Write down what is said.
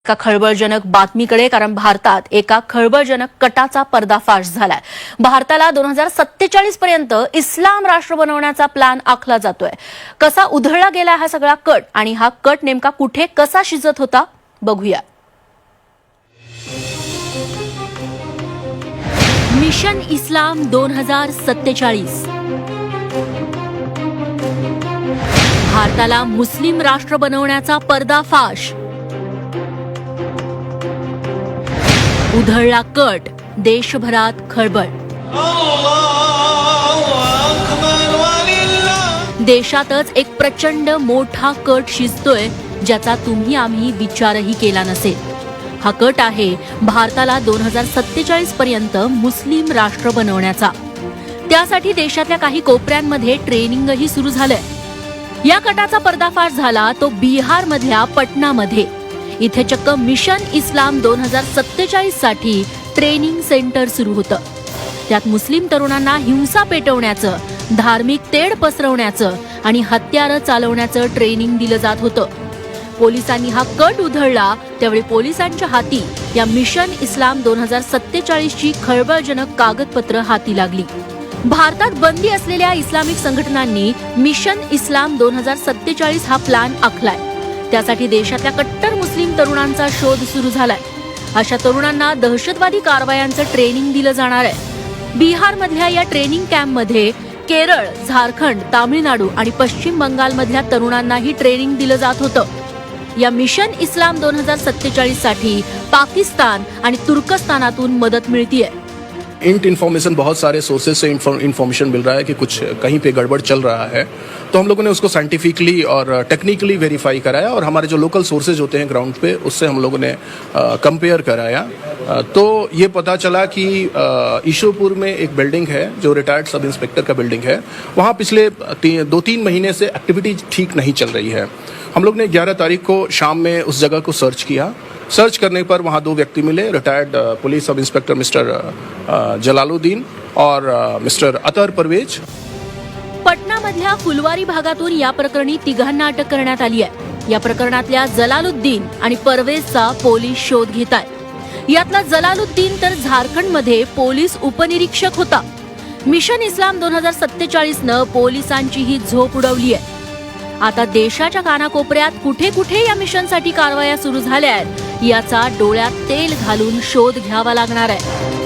एका खळबळजनक बातमीकडे, कारण भारतात एका खळबळजनक कटाचा पर्दाफाश झालाय। भारताला 2047 पर्यंत इस्लाम राष्ट्र बनवण्याचा प्लॅन आखला जातोय। कसा उधळला गेला हा सगळा कट आणि हा कट नेमका कुठे कसा शिजत होता बघूया। मिशन इस्लाम 2047 भारताला मुस्लिम राष्ट्र बनवण्याचा पर्दाफाश, उधळला कट, देशभरात खळबळ। देशातच एक प्रचंड मोठा कट शिजतोय ज्याचा तुम्ही आम्ही विचारही केला नसेल। हा कट आहे भारताला 2047 पर्यंत मुस्लिम राष्ट्र बनवण्याचा। त्यासाठी देशातल्या काही कोपऱ्यांमध्ये ट्रेनिंगही सुरू झालंय। या कटाचा पर्दाफाश झाला तो बिहार मधल्या पटनामध्ये। इथे चक्क मिशन इस्लाम 2047 साठी ट्रेनिंग सेंटर सुरू होतं। त्यात मुस्लिम तरुणांना हिंसा पेटवण्याचं, धार्मिक तेढ पसरवण्याचं आणि हत्यारं चालवण्याचं ट्रेनिंग दिलं जात होतं। पोलिसांनी हा कट उधळला त्यावेळी पोलिसांच्या हाती या मिशन इस्लाम 2047 ची खळबळजनक कागदपत्र हाती लागली। भारतात बंदी असलेल्या इस्लामिक संघटनांनी मिशन इस्लाम 2047 हा प्लॅन आखलाय। त्यासाठी देशातल्या कट्टर मुस्लिम तरुणांचा शोध सुरू झालाय। अशा तरुणांना दहशतवादी कारवायांचं ट्रेनिंग दिलं जाणार आहे। बिहार मधल्या या ट्रेनिंग कॅम्पमध्ये केरळ, झारखंड, तामिळनाडू आणि पश्चिम बंगाल मधल्या तरुणांनाही ट्रेनिंग दिलं जात होतं। या मिशन इस्लाम 2047 साठी पाकिस्तान आणि तुर्कस्तानातून मदत मिळतीये। इन्फॉर्मेशन बहुत सारे सोर्सेज से इन्फॉर्मेशन मिल रहा है कि कुछ कहीं पे गड़बड़ चल रहा है, तो हम लोगों ने उसको साइंटिफिकली और टेक्निकली वेरीफाई कराया और हमारे जो लोकल सोर्सेज होते हैं ग्राउंड पे उससे हम लोगों ने कंपेयर कराया। तो ये पता चला कि ईशोपुर में एक बिल्डिंग है जो रिटायर्ड सब इंस्पेक्टर का बिल्डिंग है, वहाँ पिछले 2-3 महीने से एक्टिविटी ठीक नहीं चल रही है। हम लोग ने 11 तारीख को शाम में उस जगह को सर्च किया। सर्च करने पर वहाँ 2 व्यक्ति मिले, retired police sub inspector mister Jalaluddin और मिस्टर अतर परवेज। पटनामधल्या फुलवारी भागातून या प्रकरणी तिघांना अटक करण्यात आली आहे। या प्रकरणातल्या जलालुद्दीन आणि परवेजचा पोलीस शोध घेतायत। यातला जलालुद्दीन तर झारखंडमध्ये पोलीस उपनिरीक्षक होता। मिशन इस्लाम 2047 न पोलिसांची ही झोप उडवली आहे। आता देशाच्या कानाकोपऱ्यात कुठे कुठे या मिशनसाठी कारवाया सुरू झाल्या आहेत याचा डोळ्यात तेल घालून शोध घ्यावा लागणार आहे।